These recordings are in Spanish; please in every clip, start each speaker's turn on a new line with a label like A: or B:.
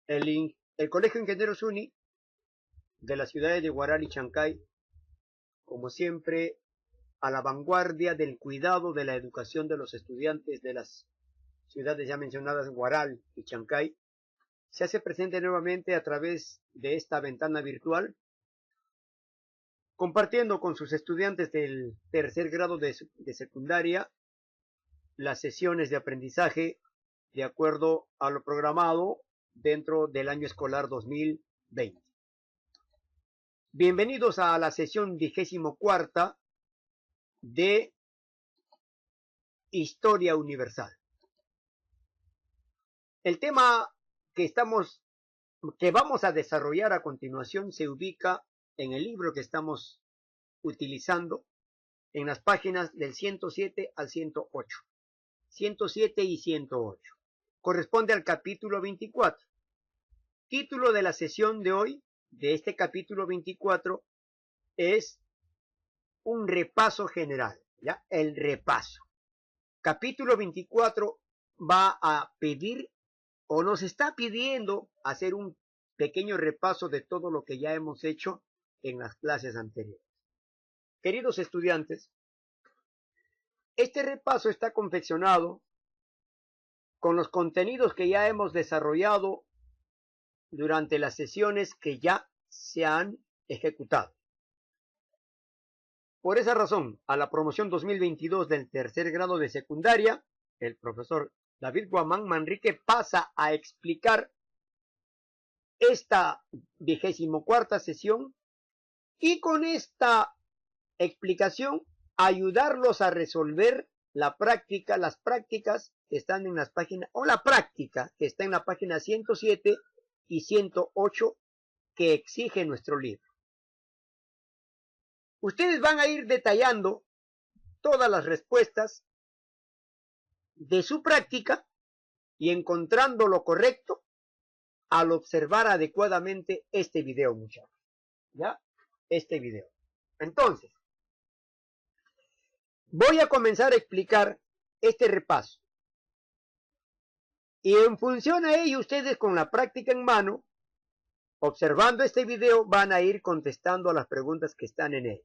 A: El Colegio Ingenieros UNI de las ciudades de Huaral y Chancay, como siempre, a la vanguardia del cuidado de la educación de los estudiantes de las ciudades ya mencionadas, Huaral y Chancay, se hace presente nuevamente a través de esta ventana virtual, compartiendo con sus estudiantes del tercer grado de secundaria las sesiones de aprendizaje de acuerdo a lo programado dentro del año escolar 2020. Bienvenidos a la sesión 24ª de Historia Universal. El tema que vamos a desarrollar a continuación se ubica en el libro que estamos utilizando en las páginas del 107 al 108. 107 y 108. Corresponde al capítulo 24. Título de la sesión de hoy, de este capítulo 24, es un repaso general, ¿ya? El repaso. Capítulo 24 va a pedir o nos está pidiendo hacer un pequeño repaso de todo lo que ya hemos hecho en las clases anteriores. Queridos estudiantes, este repaso está confeccionado con los contenidos que ya hemos desarrollado durante las sesiones que ya se han ejecutado. Por esa razón, a la promoción 2022 del tercer grado de secundaria, el profesor David Guamán Manrique pasa a explicar esta 24ª sesión y con esta explicación ayudarlos a resolver las prácticas que están en las páginas, o la práctica que está en la página 107 y 108 que exige nuestro libro. Ustedes van a ir detallando todas las respuestas de su práctica y encontrando lo correcto al observar adecuadamente este video, muchachos. ¿Ya? Este video. Entonces, voy a comenzar a explicar este repaso. Y en función a ello, ustedes con la práctica en mano, observando este video, van a ir contestando a las preguntas que están en él.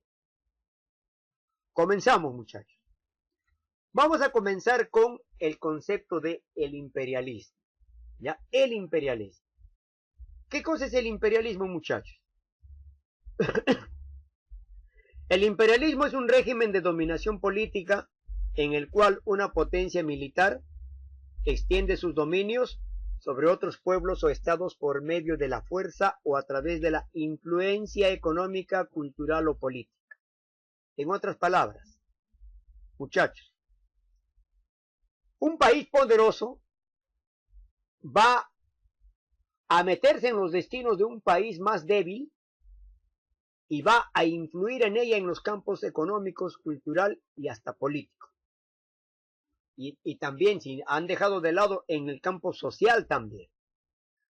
A: Comenzamos, muchachos. Vamos a comenzar con el concepto de el imperialismo. ¿Ya? El imperialismo. ¿Qué cosa es el imperialismo, muchachos? El imperialismo es un régimen de dominación política en el cual una potencia militar extiende sus dominios sobre otros pueblos o estados por medio de la fuerza o a través de la influencia económica, cultural o política. En otras palabras, muchachos, un país poderoso va a meterse en los destinos de un país más débil y va a influir en ella en los campos económicos, cultural y hasta político. Y también, si han dejado de lado, en el campo social también.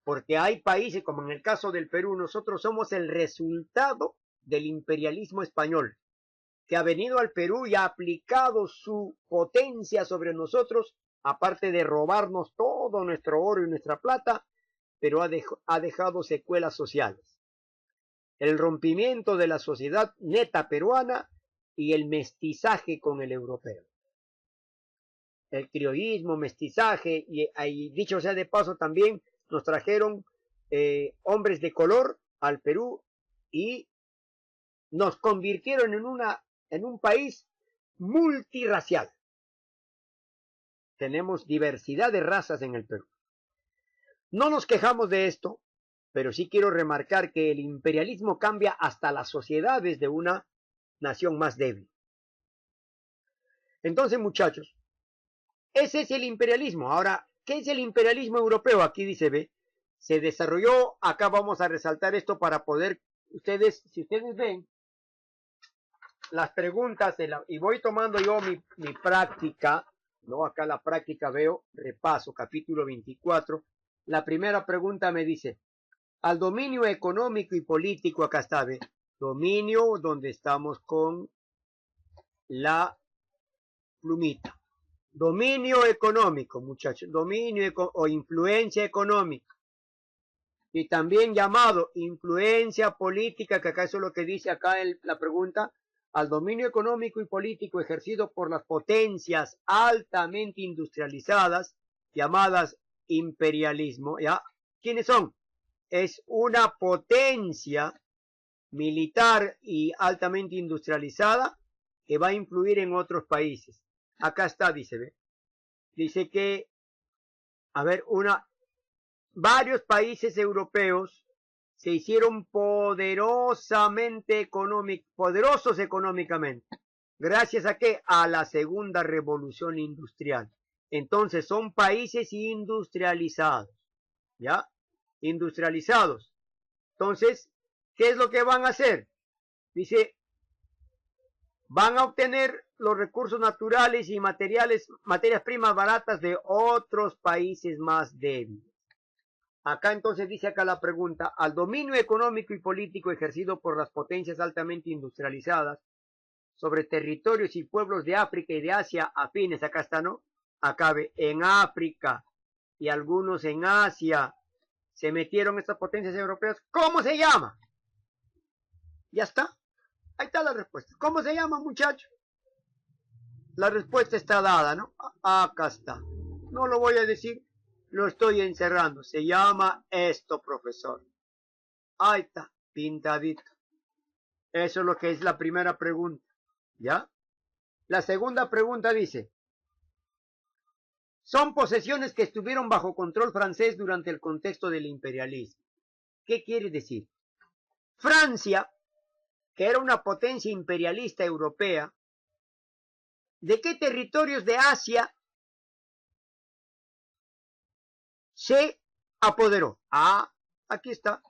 A: Porque hay países, como en el caso del Perú, nosotros somos el resultado del imperialismo español, que ha venido al Perú y ha aplicado su potencia sobre nosotros, aparte de robarnos todo nuestro oro y nuestra plata, pero ha dejado secuelas sociales. El rompimiento de la sociedad neta peruana y el mestizaje con el europeo. El criollismo, mestizaje, y dicho sea de paso también, nos trajeron hombres de color al Perú y nos convirtieron en un país multirracial. Tenemos diversidad de razas en el Perú. No nos quejamos de esto, pero sí quiero remarcar que el imperialismo cambia hasta las sociedades de una nación más débil. Entonces, muchachos, ese es el imperialismo. Ahora, ¿qué es el imperialismo europeo? Aquí dice, ve, se desarrolló, acá vamos a resaltar esto para poder, si ustedes ven, las preguntas, y voy tomando yo mi práctica, ¿no? Acá la práctica veo, repaso, capítulo 24. La primera pregunta me dice, al dominio económico y político, acá está, ve, dominio, donde estamos con la plumita. Dominio económico, muchachos, dominio o influencia económica. y también llamado influencia política, que acá eso es lo que dice acá la pregunta, al dominio económico y político ejercido por las potencias altamente industrializadas, llamadas imperialismo, ¿ya? ¿Quiénes son? Es una potencia militar y altamente industrializada que va a influir en otros países. Acá está, dice, ¿ve? Dice que, a ver, varios países europeos se hicieron poderosos económicamente. ¿Gracias a qué? A la segunda revolución industrial. Entonces son países industrializados, ¿ya? Industrializados. Entonces, ¿qué es lo que van a hacer? Dice, van a obtener los recursos naturales y materias primas baratas de otros países más débiles. Acá entonces dice acá la pregunta, al dominio económico y político ejercido por las potencias altamente industrializadas sobre territorios y pueblos de África y de Asia afines, acá está, ¿no? Acá ve, en África y algunos en Asia se metieron estas potencias europeas. ¿Cómo se llama? Ya está. Ahí está la respuesta. ¿Cómo se llama, muchacho? La respuesta está dada, ¿no? Acá está. No lo voy a decir, lo estoy encerrando. Se llama esto, profesor. Ahí está, pintadito. Eso es lo que es la primera pregunta. ¿Ya? La segunda pregunta dice, son posesiones que estuvieron bajo control francés durante el contexto del imperialismo. ¿Qué quiere decir? Francia, que era una potencia imperialista europea, ¿de qué territorios de Asia se apoderó? Ah, aquí está.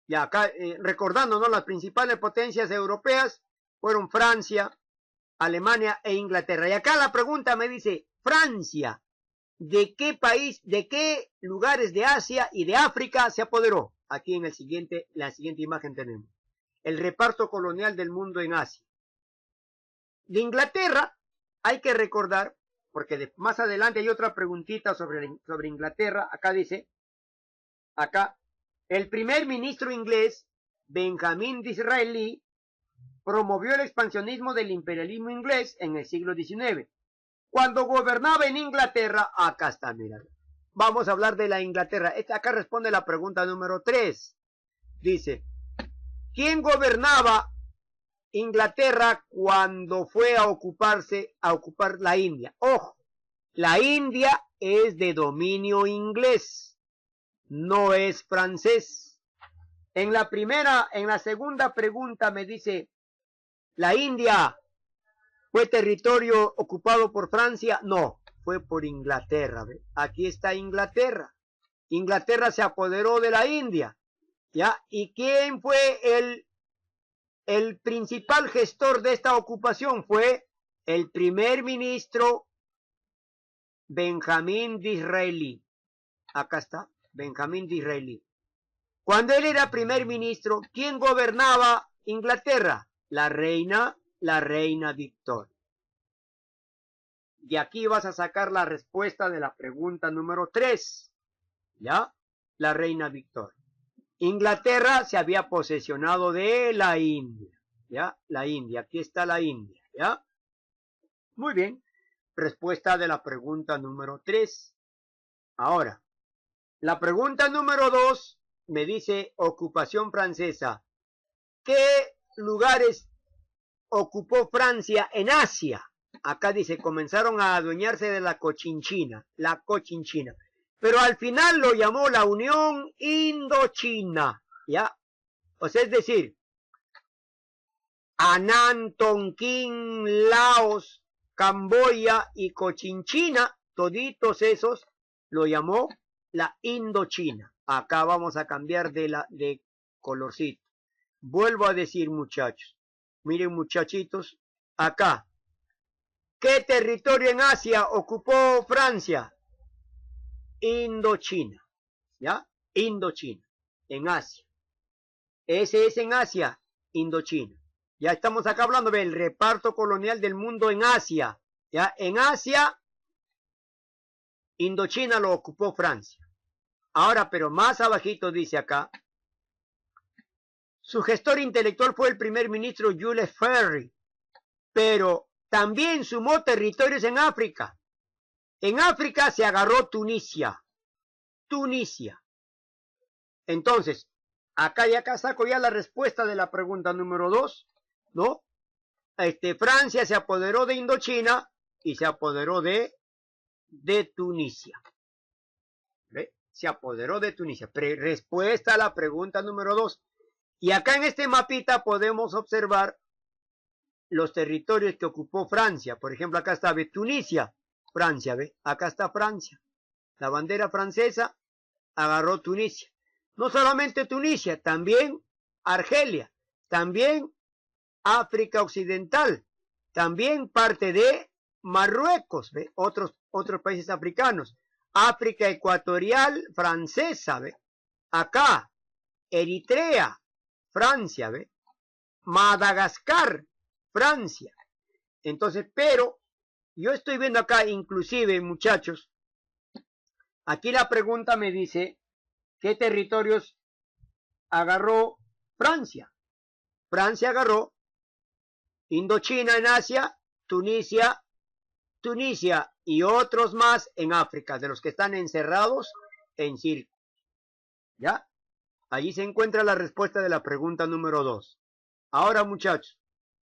A: Y acá, recordando, ¿no? Las principales potencias europeas fueron Francia, Alemania e Inglaterra. Y acá la pregunta me dice, Francia, ¿de qué país, de qué lugares de Asia y de África se apoderó? Aquí en la siguiente imagen tenemos el reparto colonial del mundo en Asia. De Inglaterra hay que recordar, porque más adelante hay otra preguntita sobre Inglaterra. Acá dice, acá, el primer ministro inglés, Benjamin Disraeli, promovió el expansionismo del imperialismo inglés en el siglo XIX. Cuando gobernaba en Inglaterra, acá está, mira. Vamos a hablar de la Inglaterra. Acá responde la pregunta número 3. Dice, ¿quién gobernaba Inglaterra cuando fue a ocupar la India? Ojo, la India es de dominio inglés, no es francés. En la segunda pregunta me dice, ¿la India fue territorio ocupado por Francia? No, fue por Inglaterra. ¿Ve? Aquí está Inglaterra. Inglaterra se apoderó de la India. ¿Ya? ¿Y quién fue el principal gestor de esta ocupación? Fue el primer ministro Benjamin Disraeli. Acá está, Benjamin Disraeli. Cuando él era primer ministro, ¿quién gobernaba Inglaterra? La reina Victoria. Y aquí vas a sacar la respuesta de la pregunta número 3. ¿Ya? La reina Victoria. Inglaterra se había posesionado de la India. ¿Ya? La India. Aquí está la India. ¿Ya? Muy bien. Respuesta de la pregunta número 3. Ahora, la pregunta número 2 me dice ocupación francesa. ¿Qué lugares ocupó Francia en Asia? Acá dice, comenzaron a adueñarse de la Cochinchina. Pero al final lo llamó la Unión Indochina. ¿Ya? O sea, es decir, Anán, Tonkin, Laos, Camboya y Cochinchina, toditos esos, lo llamó la Indochina. Acá vamos a cambiar de colorcito. Vuelvo a decir, muchachos. Miren, muchachitos, acá. ¿Qué territorio en Asia ocupó Francia? Indochina. ¿Ya? Indochina. En Asia. Ese es en Asia, Indochina. Ya estamos acá hablando del reparto colonial del mundo en Asia. ¿Ya? En Asia, Indochina lo ocupó Francia. Ahora, pero más abajito dice acá, su gestor intelectual fue el primer ministro Jules Ferry, pero también sumó territorios en África. En África se agarró Tunisia. Tunisia. Entonces, acá y acá saco ya la respuesta de la pregunta número 2, ¿no? Francia se apoderó de Indochina y se apoderó de Tunisia. ¿Ve? Se apoderó de Tunisia. Respuesta a la pregunta número 2. Y acá en este mapita podemos observar los territorios que ocupó Francia. Por ejemplo, acá está Tunisia, Francia, ¿ve? Acá está Francia. La bandera francesa agarró Tunisia. No solamente Tunisia, también Argelia, también África Occidental, también parte de Marruecos, ¿ve? Otros países africanos. África Ecuatorial francesa, ¿ve? Acá, Eritrea, Francia, ¿ve? Madagascar, Francia. Entonces, pero yo estoy viendo acá, inclusive, muchachos, aquí la pregunta me dice, ¿qué territorios agarró Francia? Francia agarró Indochina en Asia, Tunisia y otros más en África, de los que están encerrados en círculo. ¿Ya? Allí se encuentra la respuesta de la pregunta número 2. Ahora, muchachos,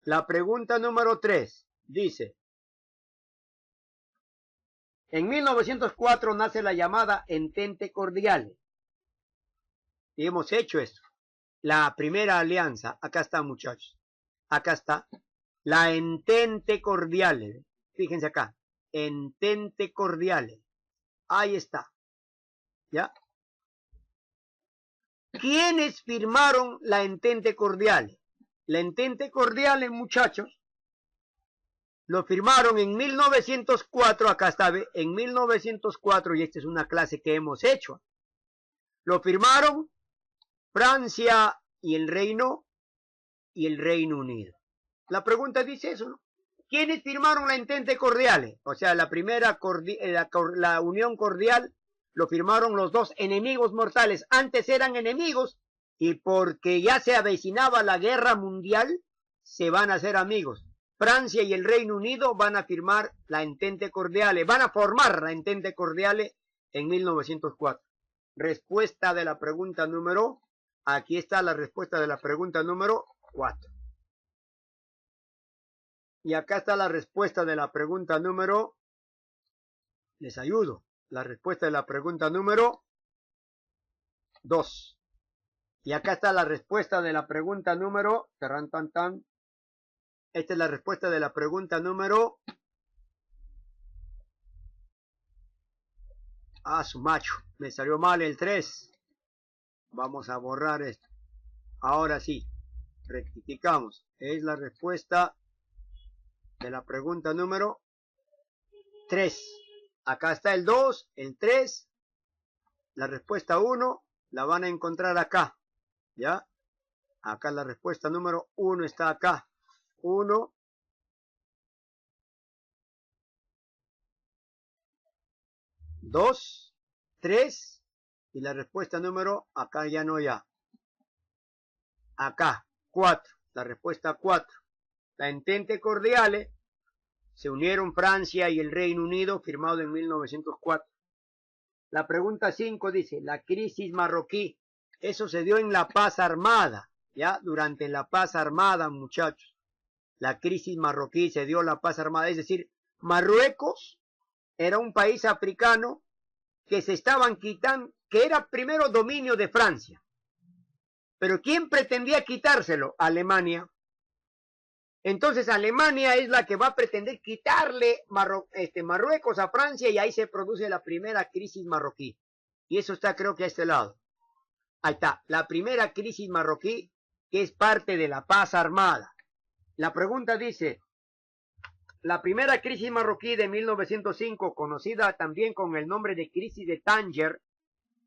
A: la pregunta número 3 dice, en 1904 nace la llamada Entente Cordiale. Y hemos hecho esto. La primera alianza, acá está, muchachos. Acá está. La Entente Cordiale. Fíjense acá. Entente Cordiale. Ahí está. ¿Ya? ¿Quiénes firmaron la Entente Cordiale? La Entente Cordiale, muchachos, lo firmaron en 1904, acá está, en 1904, y esta es una clase que hemos hecho. Lo firmaron Francia y el Reino Unido. La pregunta dice eso, ¿no? ¿Quiénes firmaron la Entente Cordiale? O sea, la primera, la unión cordial, lo firmaron los dos enemigos mortales. Antes eran enemigos, y porque ya se avecinaba la guerra mundial, se van a hacer amigos. Francia y el Reino Unido van a firmar la Entente Cordiale, van a formar la Entente Cordiale en 1904. Respuesta de la pregunta número, aquí está la respuesta de la pregunta número 4. Y acá está la respuesta de la pregunta número, les ayudo, la respuesta de la pregunta número 2. Y acá está la respuesta de la pregunta número, esta es la respuesta de la pregunta número, su macho, me salió mal el 3. Vamos a borrar esto. Ahora sí, rectificamos. Es la respuesta de la pregunta número 3. Acá está el 2, el 3, la respuesta 1, la van a encontrar acá. ¿Ya? Acá la respuesta número 1 está acá. 1, 2, 3, y la respuesta número, acá ya no ya. Acá, 4, la respuesta 4. La Entente Cordiale, se unieron Francia y el Reino Unido, firmado en 1904. La pregunta 5 dice, la crisis marroquí, eso se dio en la paz armada, ¿ya? Durante la paz armada, muchachos. La crisis marroquí se dio la paz armada, es decir, Marruecos era un país africano que se estaban quitando, que era primero dominio de Francia. Pero ¿quién pretendía quitárselo? Alemania. Entonces Alemania es la que va a pretender quitarle Marruecos a Francia, y ahí se produce la primera crisis marroquí. Y eso está, creo que a este lado. Ahí está, la primera crisis marroquí, que es parte de la paz armada. La pregunta dice, la primera crisis marroquí de 1905, conocida también con el nombre de crisis de Tánger,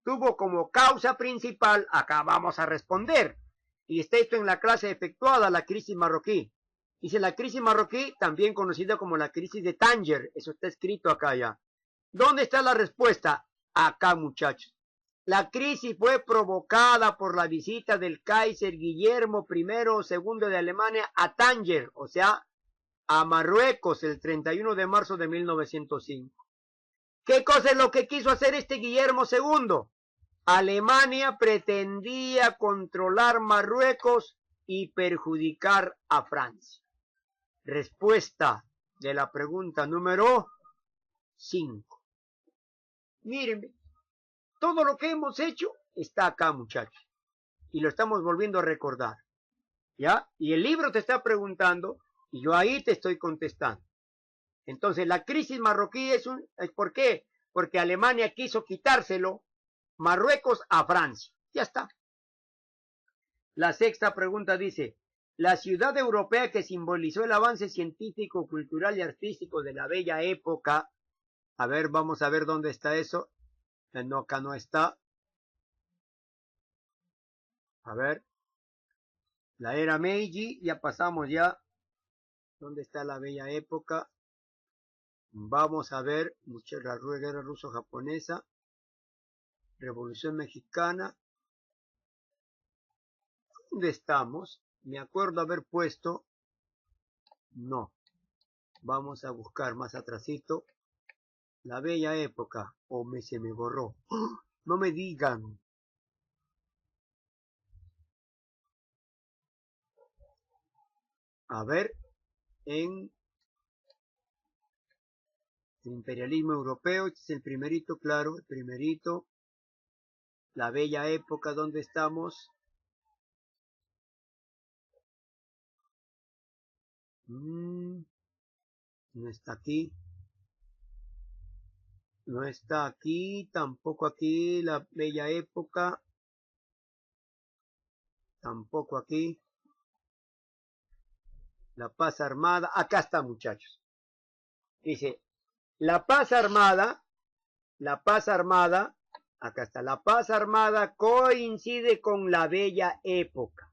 A: tuvo como causa principal, acá vamos a responder, y está esto en la clase efectuada, la crisis marroquí. Dice la crisis marroquí, también conocida como la crisis de Tánger, eso está escrito acá ya. ¿Dónde está la respuesta? Acá, muchachos. La crisis fue provocada por la visita del Kaiser Guillermo I o II de Alemania a Tánger, o sea, a Marruecos, el 31 de marzo de 1905. ¿Qué cosa es lo que quiso hacer este Guillermo II? Alemania pretendía controlar Marruecos y perjudicar a Francia. Respuesta de la pregunta número 5. Miren, todo lo que hemos hecho está acá, muchachos. Y lo estamos volviendo a recordar. ¿Ya? Y el libro te está preguntando y yo ahí te estoy contestando. Entonces, la crisis marroquí es ¿por qué? Porque Alemania quiso quitárselo Marruecos a Francia. Ya está. La sexta pregunta dice, la ciudad europea que simbolizó el avance científico, cultural y artístico de la bella época. A ver, vamos a ver dónde está eso. No, acá no está. A ver. La era Meiji, ya pasamos ya. ¿Dónde está la bella época? Vamos a ver, la guerra ruso-japonesa, Revolución Mexicana. ¿Dónde estamos? Me acuerdo haber puesto, no. Vamos a buscar más atrasito, la bella época, se me borró. ¡Oh! No me digan. A ver, en el imperialismo europeo, este es el primerito, claro, el primerito. La bella época, ¿dónde estamos? No está aquí. No está aquí, tampoco aquí, la bella época. Tampoco aquí. La paz armada. Acá está, muchachos. Dice, la paz armada, acá está, la paz armada coincide con la bella época.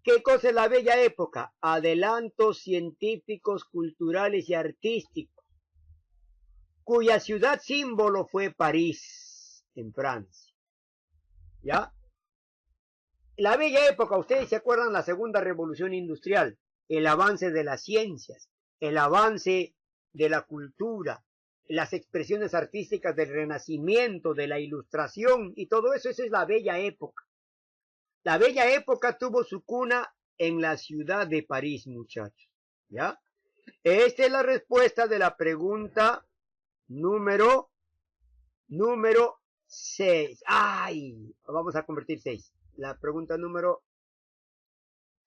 A: ¿Qué cosa es la bella época? Adelantos científicos, culturales y artísticos, cuya ciudad símbolo fue París, en Francia. ¿Ya? La bella época, ustedes se acuerdan la segunda revolución industrial, el avance de las ciencias, el avance de la cultura, las expresiones artísticas del Renacimiento, de la Ilustración y todo eso, esa es la bella época. La bella época tuvo su cuna en la ciudad de París, muchachos. ¿Ya? Esta es la respuesta de la pregunta número 6. ¡Ay! Vamos a convertir 6. La pregunta número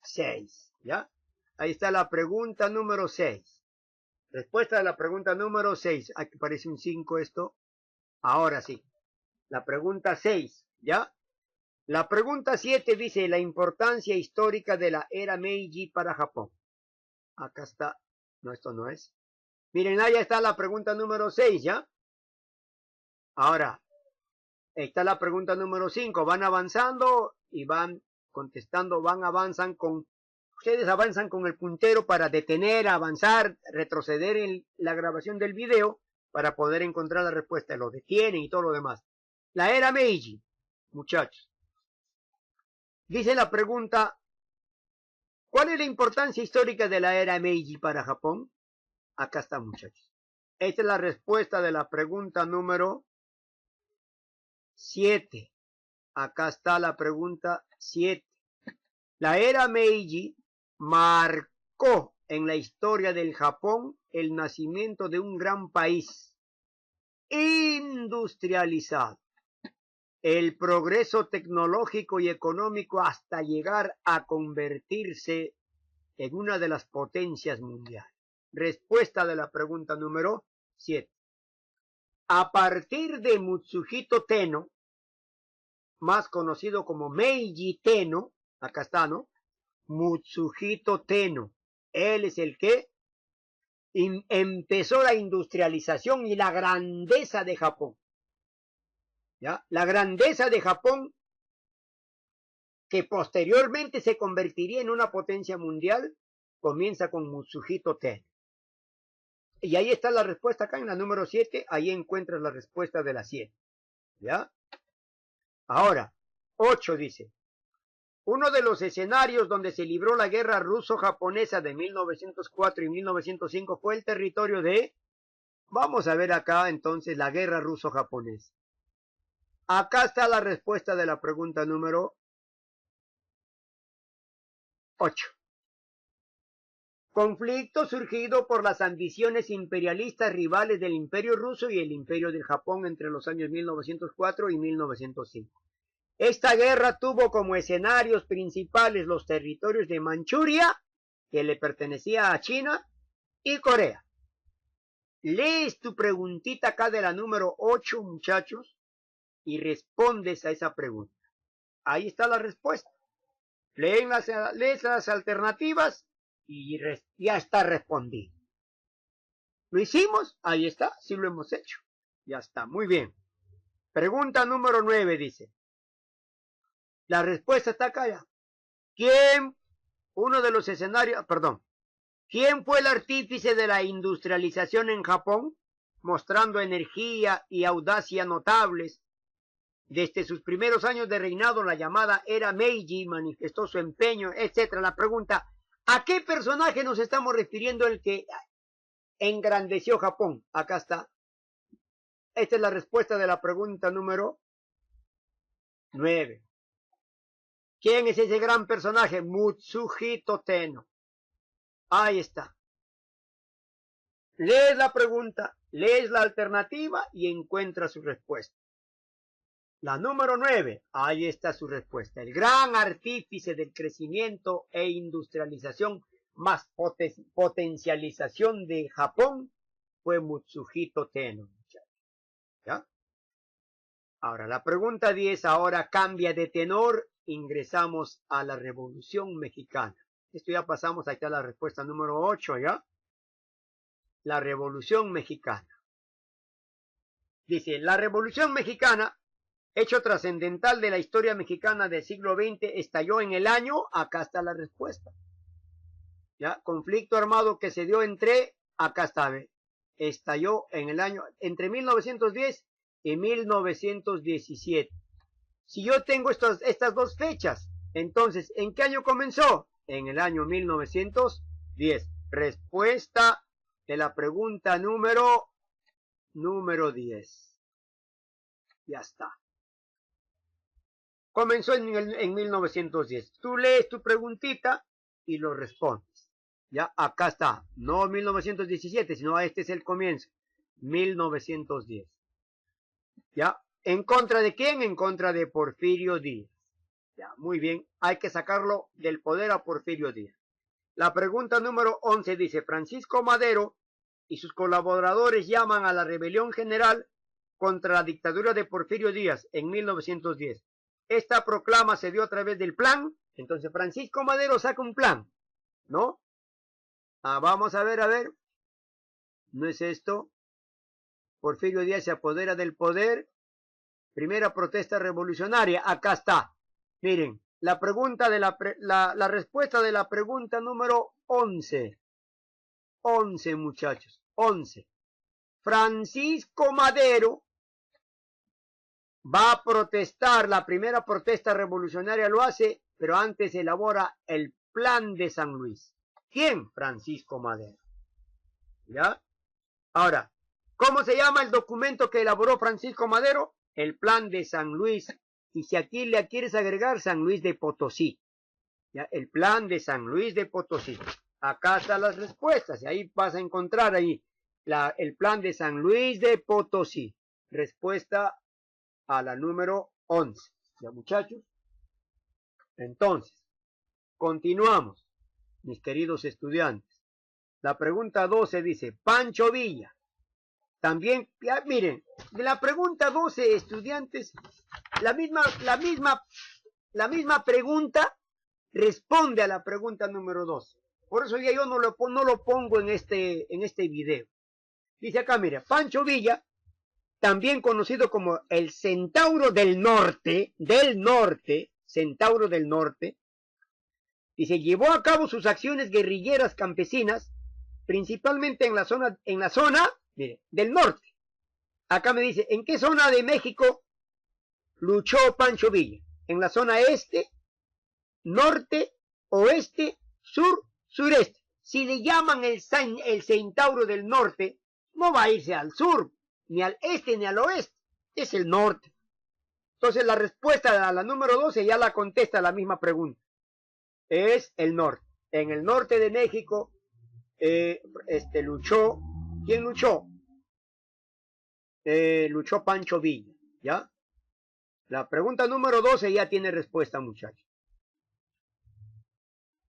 A: 6. ¿Ya? Ahí está la pregunta número 6. Respuesta de la pregunta número 6. Aquí parece un 5 esto. Ahora sí. La pregunta 6. ¿Ya? La pregunta 7 dice la importancia histórica de la era Meiji para Japón. Acá está. No, esto no es. Miren, ahí está la pregunta número 6, ¿ya? Ahora, está la pregunta número 5. Van avanzando y van contestando, ustedes avanzan con el puntero para detener, avanzar, retroceder en la grabación del video para poder encontrar la respuesta. Lo detienen y todo lo demás. La era Meiji, muchachos. Dice la pregunta, ¿cuál es la importancia histórica de la era Meiji para Japón? Acá está, muchachos. Esta es la respuesta de la pregunta número 7. Acá está la pregunta 7. La era Meiji marcó en la historia del Japón el nacimiento de un gran país industrializado, el progreso tecnológico y económico hasta llegar a convertirse en una de las potencias mundiales. Respuesta de la pregunta número 7. A partir de Mitsuhito Tenno, más conocido como Meiji Tenno, acá está, ¿no? Mitsuhito Tenno, él es el que empezó la industrialización y la grandeza de Japón. ¿Ya? La grandeza de Japón, que posteriormente se convertiría en una potencia mundial, comienza con Mitsuhito Tenno. Y ahí está la respuesta acá en la número 7, ahí encuentras la respuesta de la 7. ¿Ya? Ahora, 8 dice, uno de los escenarios donde se libró la guerra ruso-japonesa de 1904 y 1905 fue el territorio de... Vamos a ver acá entonces la guerra ruso-japonesa. Acá está la respuesta de la pregunta número 8. Conflicto surgido por las ambiciones imperialistas rivales del Imperio Ruso y el Imperio del Japón entre los años 1904 y 1905. Esta guerra tuvo como escenarios principales los territorios de Manchuria, que le pertenecía a China, y Corea. Lees tu preguntita acá de la número 8, muchachos, y respondes a esa pregunta. Ahí está la respuesta. Lees las alternativas y ya está respondido. ¿Lo hicimos? Ahí está, sí lo hemos hecho. Ya está, muy bien. Pregunta número 9 dice. La respuesta está acá ya. ¿Quién fue el artífice de la industrialización en Japón? Mostrando energía y audacia notables. Desde sus primeros años de reinado, la llamada era Meiji manifestó su empeño, etc. La pregunta, ¿a qué personaje nos estamos refiriendo el que engrandeció Japón? Acá está. Esta es la respuesta de la pregunta número 9. ¿Quién es ese gran personaje? Mutsuhito Tenno. Ahí está. Lees la pregunta, lees la alternativa y encuentras su respuesta. La número 9, ahí está su respuesta. El gran artífice del crecimiento e industrialización más potencialización de Japón fue Mutsuhito Tenno. ¿Ya? Ahora, la pregunta 10 ahora cambia de tenor. Ingresamos a la Revolución Mexicana. Esto ya pasamos acá a la respuesta número 8, ¿ya? La Revolución Mexicana. Dice, la Revolución Mexicana, hecho trascendental de la historia mexicana del siglo XX, estalló en el año, acá está la respuesta. ¿Ya? Conflicto armado que se dio acá está, estalló en el año, entre 1910 y 1917. Si yo tengo estas dos fechas, entonces, ¿en qué año comenzó? En el año 1910. Respuesta de la pregunta número 10. Ya está. Comenzó en 1910. Tú lees tu preguntita y lo respondes. Ya, acá está. No 1917, sino este es el comienzo. 1910. Ya. ¿En contra de quién? En contra de Porfirio Díaz. Ya, muy bien. Hay que sacarlo del poder a Porfirio Díaz. La pregunta número 11 dice, Francisco Madero y sus colaboradores llaman a la rebelión general contra la dictadura de Porfirio Díaz en 1910. Esta proclama se dio a través del plan. Entonces Francisco Madero saca un plan, ¿no? Vamos a ver. ¿No es esto? Porfirio Díaz se apodera del poder. Primera protesta revolucionaria. Acá está. Miren, la pregunta de la respuesta de la pregunta número 11. 11, muchachos. 11. Francisco Madero va a protestar. La primera protesta revolucionaria lo hace, pero antes elabora el Plan de San Luis. ¿Quién? Francisco Madero. ¿Ya? Ahora, ¿cómo se llama el documento que elaboró Francisco Madero? El Plan de San Luis. Y si aquí le quieres agregar San Luis de Potosí. ¿Ya? El Plan de San Luis de Potosí. Acá están las respuestas. Y ahí vas a encontrar ahí el Plan de San Luis de Potosí. Respuesta a la número 11. ¿Ya, muchachos? Entonces, continuamos, mis queridos estudiantes. La pregunta 12 dice, Pancho Villa. También, ya, miren, de la pregunta 12, estudiantes, la misma pregunta responde a la pregunta número 12. Por eso ya yo no lo pongo en este video. Dice acá, mira, Pancho Villa, también conocido como el Centauro del Norte, Centauro del Norte, dice, llevó a cabo sus acciones guerrilleras campesinas, principalmente en la zona, mire, del norte. Acá me dice, ¿en qué zona de México luchó Pancho Villa? En la zona este, norte, oeste, sur, sureste. Si le llaman el Centauro del Norte, no va a irse al sur, ni al este, ni al oeste. Es el norte. Entonces la respuesta a la número 12 ya la contesta la misma pregunta. Es el norte. En el norte de México luchó. ¿Quién luchó? Luchó Pancho Villa. ¿Ya? La pregunta número 12 ya tiene respuesta, muchachos.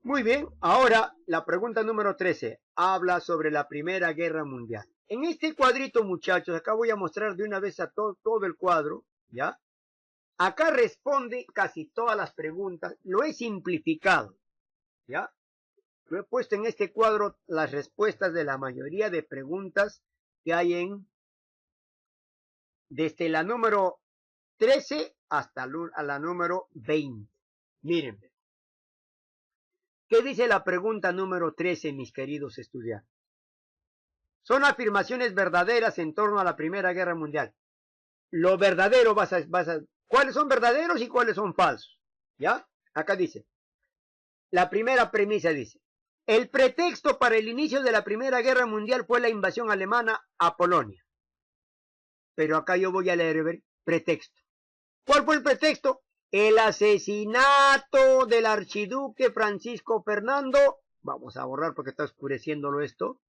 A: Muy bien, ahora la pregunta número 13 habla sobre la Primera Guerra Mundial. En este cuadrito, muchachos, acá voy a mostrar de una vez a todo el cuadro, ¿ya? Acá responde casi todas las preguntas, lo he simplificado, ¿ya? Lo he puesto en este cuadro las respuestas de la mayoría de preguntas que hay desde la número 13 hasta la número 20. Miren. ¿Qué dice la pregunta número 13, mis queridos estudiantes? Son afirmaciones verdaderas en torno a la Primera Guerra Mundial. Lo verdadero ¿cuáles son verdaderos y cuáles son falsos? ¿Ya? Acá dice. La primera premisa dice. El pretexto para el inicio de la Primera Guerra Mundial fue la invasión alemana a Polonia. Pero acá yo voy a leer pretexto. ¿Cuál fue el pretexto? El asesinato del archiduque Francisco Fernando. Vamos a borrar porque está oscureciéndolo esto.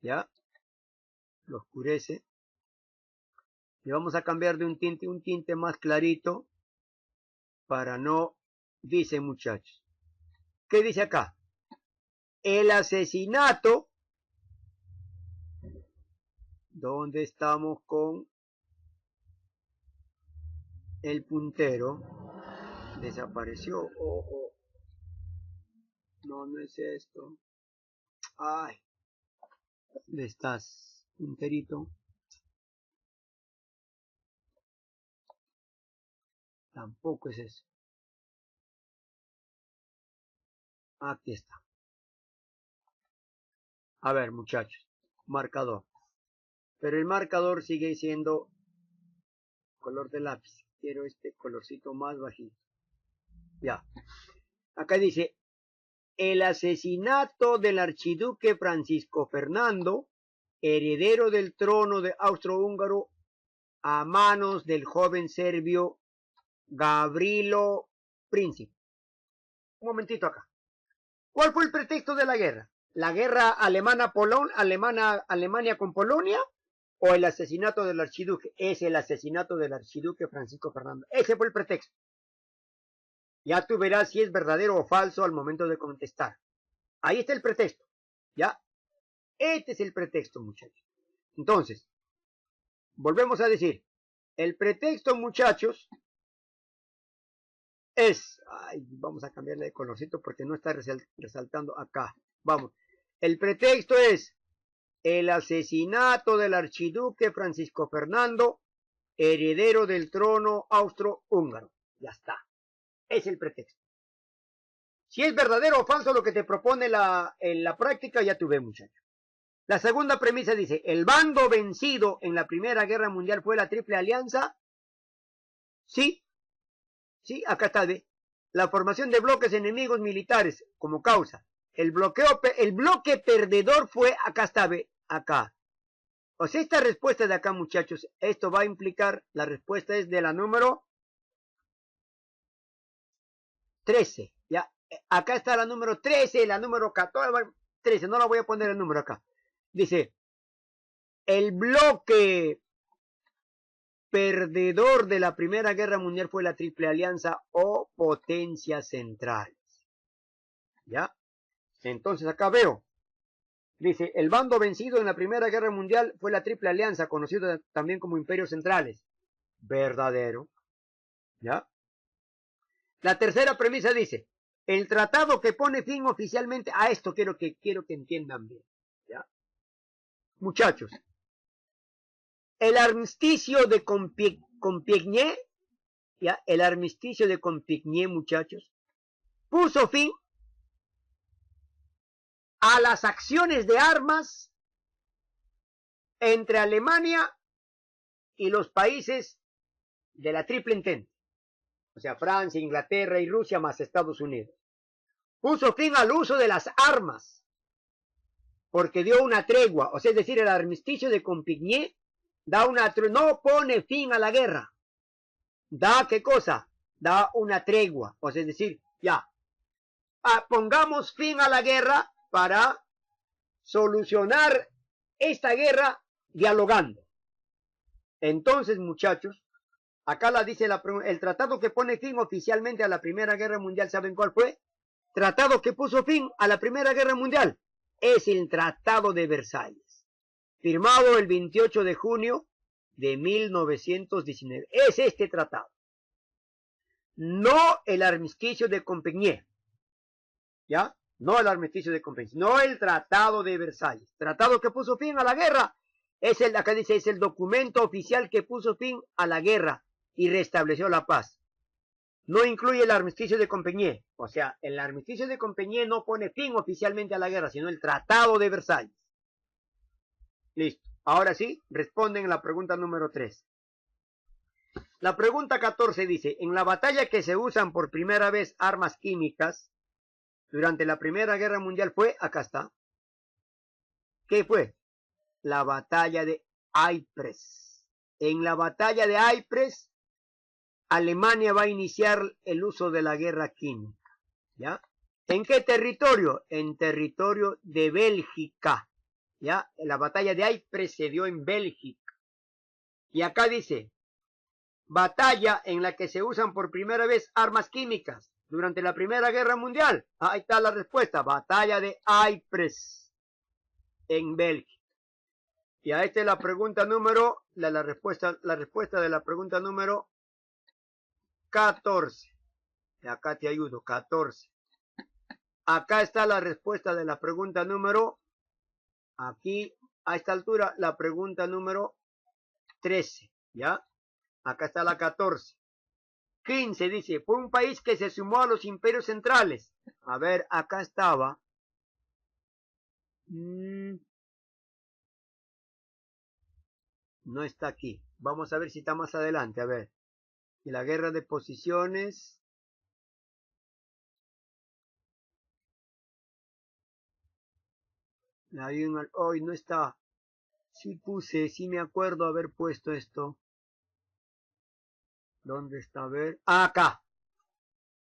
A: ¿Ya? Lo oscurece. Y vamos a cambiar de un tinte más clarito. Para no... Dice, muchachos. ¿Qué dice acá? El asesinato. ¿Dónde estamos con el puntero? Desapareció. No, no es esto. Ay. ¿Dónde estás, punterito? Tampoco es eso. Aquí está. A ver, muchachos. Marcador. Pero el marcador sigue siendo color de lápiz. Quiero este colorcito más bajito. Ya. Acá dice, el asesinato del archiduque Francisco Fernando, heredero del trono de Austrohúngaro, a manos del joven serbio Gavrilo Princip. Un momentito acá. ¿Cuál fue el pretexto de la guerra? ¿La guerra Alemania con Polonia? ¿O el asesinato del archiduque? Es el asesinato del archiduque Francisco Fernando. Ese fue el pretexto. Ya tú verás si es verdadero o falso al momento de contestar. Ahí está el pretexto. ¿Ya? Este es el pretexto, muchachos. Entonces, volvemos a decir. El pretexto, muchachos, es... Ay, vamos a cambiarle de colorcito porque no está resaltando acá. Vamos. El pretexto es el asesinato del archiduque Francisco Fernando, heredero del trono austrohúngaro. Ya está. Es el pretexto. Si es verdadero o falso lo que te propone en la práctica, ya tú ves, muchachos. La segunda premisa dice, el bando vencido en la Primera Guerra Mundial fue la Triple Alianza. Sí. Sí, acá está, ¿ve? La formación de bloques enemigos militares como causa. El bloque perdedor fue, acá está, ¿ve? Acá. O sea, esta respuesta de acá, muchachos, esto va a implicar, la respuesta es de la número 13, ¿ya? Acá está la número 13, la número 14, 13, no la voy a poner el número acá. Dice, el bloque perdedor de la Primera Guerra Mundial fue la Triple Alianza o potencias centrales. ¿Ya? Entonces acá veo. Dice, el bando vencido en la Primera Guerra Mundial fue la Triple Alianza, conocido también como Imperios Centrales. Verdadero. ¿Ya? La tercera premisa dice, el tratado que pone fin oficialmente a esto quiero que entiendan bien. ¿Ya? Muchachos, el armisticio de Compiègne, ¿ya? El armisticio de Compiègne, muchachos, puso fin a las acciones de armas entre Alemania y los países de la Triple Entente. o sea, Francia, Inglaterra y Rusia más Estados Unidos. Puso fin al uso de las armas, porque dio una tregua, o sea, es decir, el armisticio de Compiègne da una no pone fin a la guerra, da ¿qué cosa? Da una tregua, o sea, es decir, ya, pongamos fin a la guerra para solucionar esta guerra dialogando. Entonces, muchachos, acá la dice el tratado que pone fin oficialmente a la Primera Guerra Mundial, ¿saben cuál fue? Tratado que puso fin a la Primera Guerra Mundial es el Tratado de Versalles, firmado el 28 de junio de 1919. Es este tratado, no el armisticio de Compiègne, ¿ya? No el armisticio de Compiègne, no el Tratado de Versalles. Tratado que puso fin a la guerra, acá dice, es el documento oficial que puso fin a la guerra y restableció la paz. No incluye el armisticio de Compiègne, o sea, el armisticio de Compiègne no pone fin oficialmente a la guerra, sino el Tratado de Versalles. Listo. Ahora sí, responden la pregunta número 3. La pregunta 14 dice, en la batalla que se usan por primera vez armas químicas durante la Primera Guerra Mundial fue, acá está. ¿Qué fue? La batalla de Ypres. En la batalla de Ypres, Alemania va a iniciar el uso de la guerra química, ¿ya? ¿En qué territorio? En territorio de Bélgica, ¿ya? La batalla de Ypres se dio en Bélgica. Y acá dice, batalla en la que se usan por primera vez armas químicas durante la Primera Guerra Mundial. Ahí está la respuesta, batalla de Ypres, en Bélgica. Y a esta es la pregunta número, la respuesta de la pregunta número 14. Y acá te ayudo, 14. Acá está la respuesta de la pregunta número, aquí a esta altura, la pregunta número 13, ¿ya? Acá está la 14. 15 dice, fue un país que se sumó a los imperios centrales. A ver, acá estaba. No está aquí. Vamos a ver si está más adelante, a ver. Y la guerra de posiciones. Hoy no está. Sí puse, sí me acuerdo haber puesto esto. ¿Dónde está? A ver. Acá.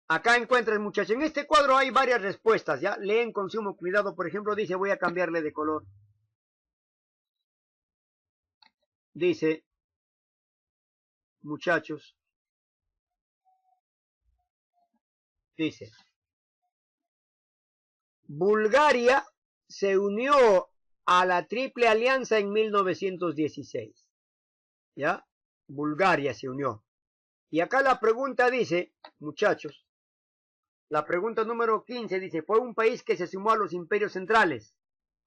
A: Acá encuentras, muchachos. En este cuadro hay varias respuestas, ¿ya? Leen con sumo cuidado. Por ejemplo, dice, voy a cambiarle de color. Dice, muchachos. Dice, Bulgaria se unió a la Triple Alianza en 1916. ¿Ya? Bulgaria se unió. Y acá la pregunta dice, muchachos, la pregunta número 15 dice, fue un país que se sumó a los imperios centrales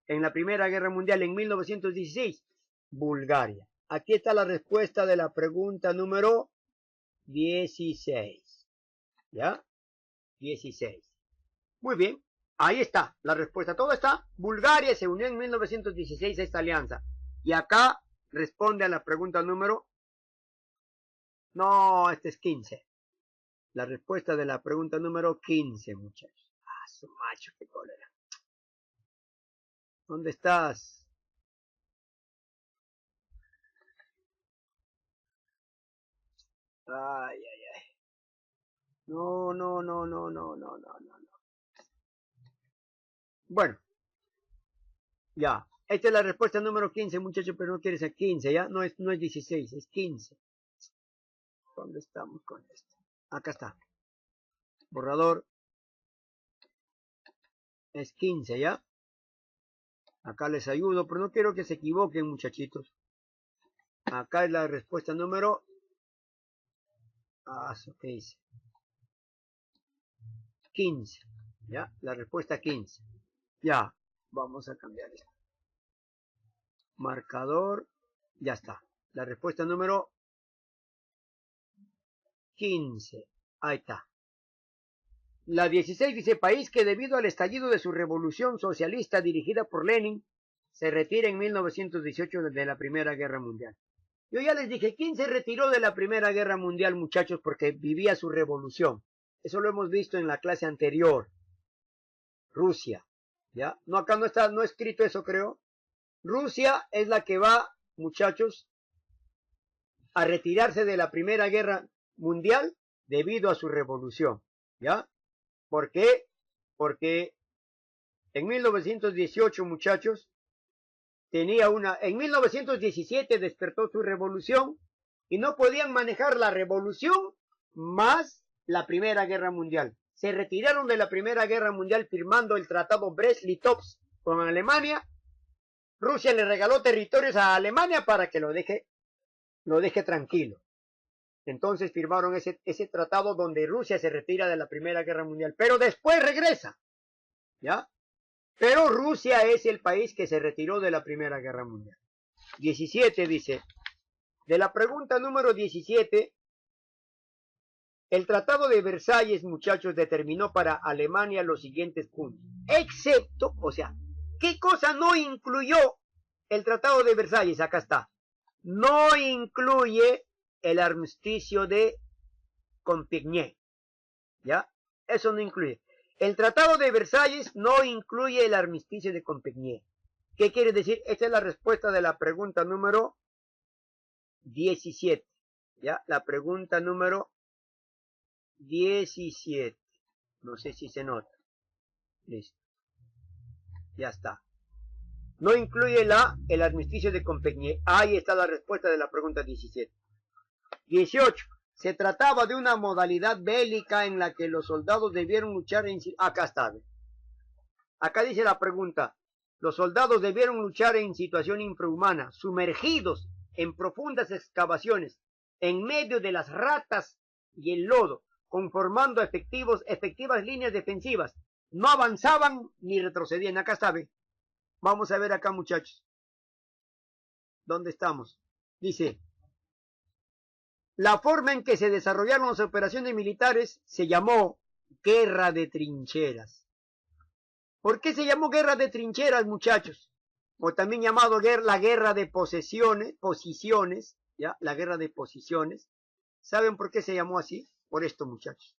A: en la Primera Guerra Mundial en 1916. Bulgaria. Aquí está la respuesta de la pregunta número 16. ¿Ya? 16. Muy bien. Ahí está la respuesta. Todo está. Bulgaria se unió en 1916 a esta alianza. Y acá responde a la pregunta número... No, este es 15. La respuesta de la pregunta número 15, muchachos. Ah, su macho, qué cólera. ¿Dónde estás? Ay, ay, ay. No. Bueno. Ya. Esta es la respuesta número 15, muchachos, pero no quieres a 15, ¿ya? No es 16, es 15. ¿Dónde estamos con esto? Acá está. Borrador. Es 15, ¿ya? Acá les ayudo, pero no quiero que se equivoquen, muchachitos. Acá es la respuesta número... ¿qué dice? 15, ¿ya? La respuesta 15. Ya, vamos a cambiar esto. Marcador, ya está. La respuesta número 15. Ahí está. La 16 dice, país que debido al estallido de su revolución socialista dirigida por Lenin, se retira en 1918 de la Primera Guerra Mundial. Yo ya les dije, ¿quién se retiró de la Primera Guerra Mundial, muchachos? Porque vivía su revolución. Eso lo hemos visto en la clase anterior. Rusia, ¿ya? No, acá no está, no he escrito eso, creo. Rusia es la que va, muchachos, a retirarse de la Primera Guerra Mundial debido a su revolución, ¿ya? ¿Por qué? Porque en 1918, muchachos, en 1917 despertó su revolución y no podían manejar la revolución más la Primera Guerra Mundial. Se retiraron de la Primera Guerra Mundial firmando el tratado Brest-Litovsk con Alemania. Rusia le regaló territorios a Alemania para que lo deje tranquilo. Entonces firmaron ese tratado donde Rusia se retira de la Primera Guerra Mundial, pero después regresa, ¿ya? Pero Rusia es el país que se retiró de la Primera Guerra Mundial. 17 dice, de la pregunta número 17, el Tratado de Versalles, muchachos, determinó para Alemania los siguientes puntos, excepto, o sea, ¿qué cosa no incluyó el Tratado de Versalles? Acá está. No incluye el armisticio de Compiègne, ¿ya? Eso no incluye. El Tratado de Versalles no incluye el armisticio de Compiègne. ¿Qué quiere decir? Esta es la respuesta de la pregunta número 17, ¿ya? La pregunta número 17. No sé si se nota. Listo. Ya está. No incluye el armisticio de Compiègne. Ahí está la respuesta de la pregunta 17. 18. Se trataba de una modalidad bélica en la que los soldados debieron luchar en... Acá está. Acá dice la pregunta. Los soldados debieron luchar en situación infrahumana, sumergidos en profundas excavaciones, en medio de las ratas y el lodo, conformando efectivas líneas defensivas. No avanzaban ni retrocedían. Acá está. Vamos a ver acá, muchachos. ¿Dónde estamos? Dice... La forma en que se desarrollaron las operaciones militares se llamó guerra de trincheras. ¿Por qué se llamó guerra de trincheras, muchachos? O también llamado la guerra de posiciones, ¿ya? La guerra de posiciones. ¿Saben por qué se llamó así? Por esto, muchachos.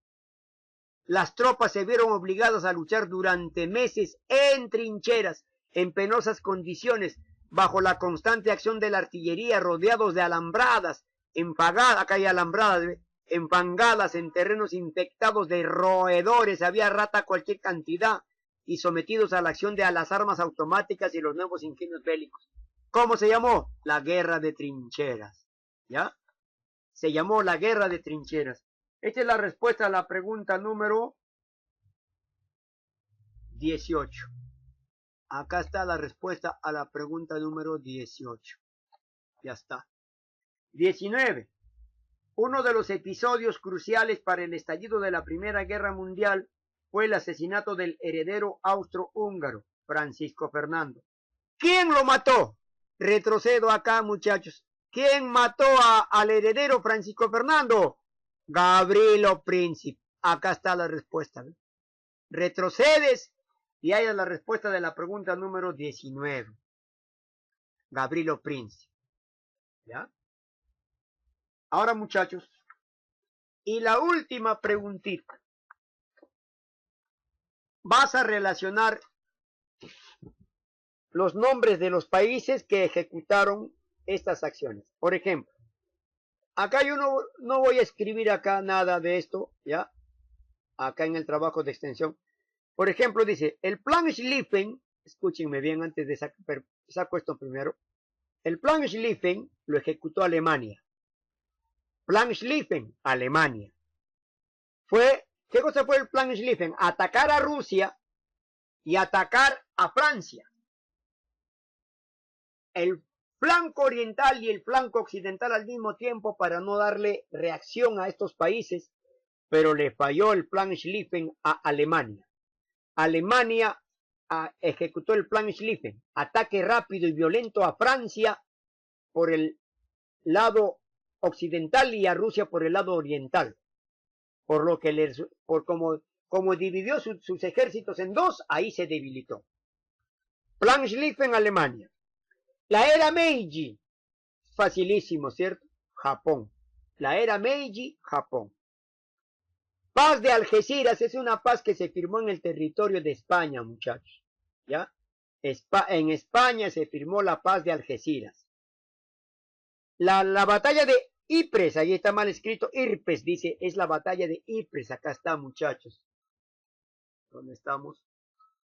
A: Las tropas se vieron obligadas a luchar durante meses en trincheras, en penosas condiciones, bajo la constante acción de la artillería, rodeados de alambradas, enfagadas, acá hay alambradas, enfangadas en terrenos infectados de roedores, había rata cualquier cantidad, y sometidos a la acción de las armas automáticas y los nuevos ingenios bélicos. ¿Cómo se llamó? La guerra de trincheras, ¿ya? Se llamó la guerra de trincheras. Esta es la respuesta a la pregunta número 18. Acá está la respuesta a la pregunta número 18. Ya está. 19. Uno de los episodios cruciales para el estallido de la Primera Guerra Mundial fue el asesinato del heredero austrohúngaro, Francisco Fernando. ¿Quién lo mató? Retrocedo acá, muchachos. ¿Quién mató al heredero Francisco Fernando? Gavrilo Princip. Acá está la respuesta. ¿Ves? Retrocedes y ahí es la respuesta de la pregunta número 19. Gavrilo Princip. ¿Ya? Ahora, muchachos, y la última preguntita. Vas a relacionar los nombres de los países que ejecutaron estas acciones. Por ejemplo, acá yo no voy a escribir acá nada de esto, ¿ya? Acá en el trabajo de extensión. Por ejemplo, dice, el plan Schlieffen, escúchenme bien antes de saco esto primero. El plan Schlieffen lo ejecutó Alemania. Plan Schlieffen, Alemania. ¿Qué cosa fue el plan Schlieffen? Atacar a Rusia y atacar a Francia. El flanco oriental y el flanco occidental al mismo tiempo para no darle reacción a estos países, pero le falló el plan Schlieffen a Alemania. Alemania ejecutó el plan Schlieffen, ataque rápido y violento a Francia por el lado occidental y a Rusia por el lado oriental. Por lo que como dividió sus ejércitos en dos, ahí se debilitó. Plan Schlieffen, Alemania. La era Meiji facilísimo, ¿cierto? Japón. La era Meiji, Japón. Paz de Algeciras es una paz que se firmó en el territorio de España, muchachos. ¿Ya? En España se firmó la paz de Algeciras. La batalla de Ypres, ahí está mal escrito, Irpes, dice, es la batalla de Ypres. Acá está, muchachos. ¿Dónde estamos?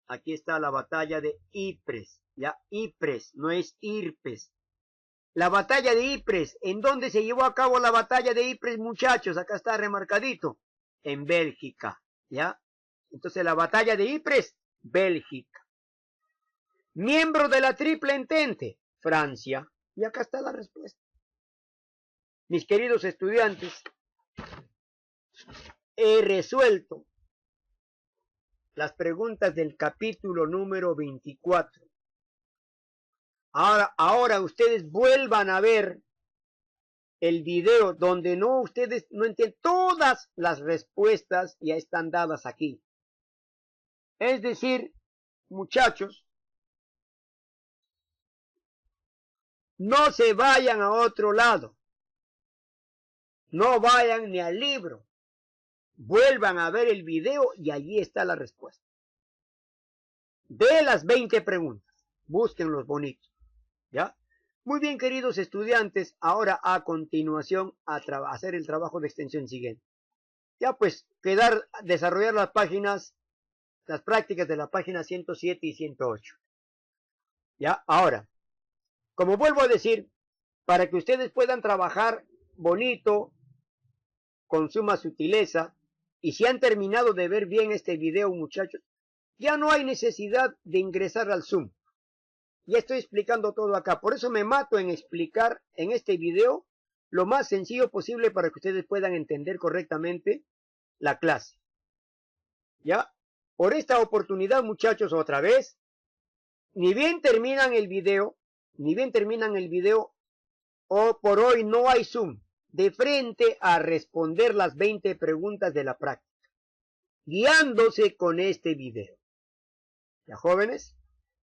A: Aquí está la batalla de Ypres. Ya, Ypres, no es Irpes. La batalla de Ypres. ¿En dónde se llevó a cabo la batalla de Ypres, muchachos? Acá está remarcadito. En Bélgica, ¿ya? Entonces la batalla de Ypres, Bélgica. Miembro de la Triple Entente, Francia. Y acá está la respuesta. Mis queridos estudiantes, he resuelto las preguntas del capítulo número 24. Ahora ustedes vuelvan a ver el video donde ustedes no entienden. Todas las respuestas ya están dadas aquí. Es decir, muchachos, no se vayan a otro lado. No vayan ni al libro. Vuelvan a ver el video y allí está la respuesta. De las 20 preguntas, búsquenlos bonitos. ¿Ya? Muy bien, queridos estudiantes, ahora a continuación a hacer el trabajo de extensión siguiente. Ya pues, desarrollar las páginas, las prácticas de la página 107 y 108. Ya, ahora, como vuelvo a decir, para que ustedes puedan trabajar bonito, con suma sutileza, y si han terminado de ver bien este video, muchachos, ya no hay necesidad de ingresar al Zoom. Ya estoy explicando todo acá. Por eso me mato en explicar en este video lo más sencillo posible para que ustedes puedan entender correctamente la clase. ¿Ya? Por esta oportunidad, muchachos, otra vez, ni bien terminan el video, o por hoy no hay Zoom, de frente a responder las 20 preguntas de la práctica, guiándose con este video. ¿Ya, jóvenes?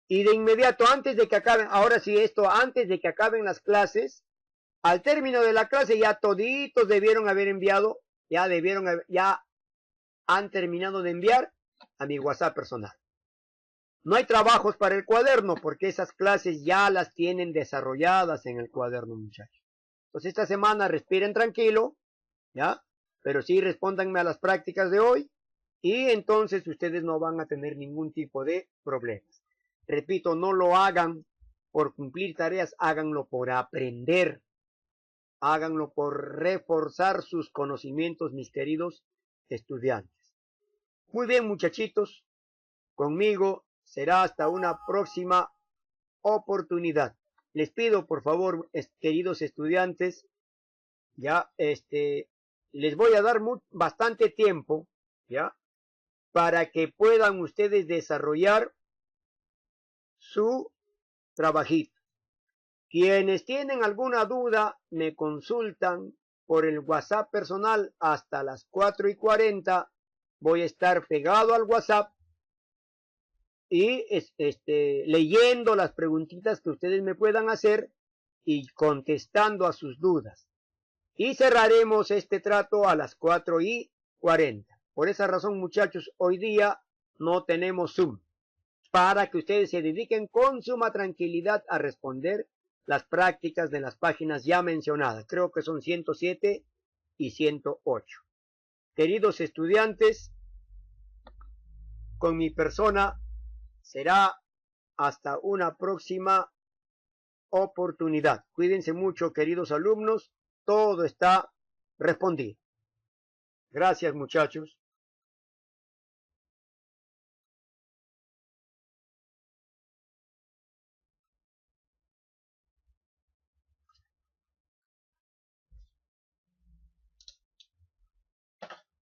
A: Y de inmediato, antes de que acaben, ahora sí antes de que acaben las clases, al término de la clase ya toditos debieron haber enviado, ya han terminado de enviar a mi WhatsApp personal. No hay trabajos para el cuaderno porque esas clases ya las tienen desarrolladas en el cuaderno, muchachos. Entonces esta semana respiren tranquilo, ¿ya? Pero sí respóndanme a las prácticas de hoy y entonces ustedes no van a tener ningún tipo de problemas. Repito, no lo hagan por cumplir tareas, háganlo por aprender. Háganlo por reforzar sus conocimientos, mis queridos estudiantes. Muy bien, muchachitos, conmigo será hasta una próxima oportunidad. Les pido, por favor, queridos estudiantes, ya les voy a dar bastante tiempo, ya, para que puedan ustedes desarrollar su trabajito. Quienes tienen alguna duda me consultan por el WhatsApp personal hasta las 4:40. Voy a estar pegado al WhatsApp y leyendo las preguntitas que ustedes me puedan hacer y contestando a sus dudas. Y cerraremos este trato a las 4:40. Por esa razón, muchachos, hoy día no tenemos Zoom, para que ustedes se dediquen con suma tranquilidad a responder las prácticas de las páginas ya mencionadas. Creo que son 107 y 108. Queridos estudiantes, con mi persona será hasta una próxima oportunidad. Cuídense mucho, queridos alumnos. Todo está respondido. Gracias, muchachos.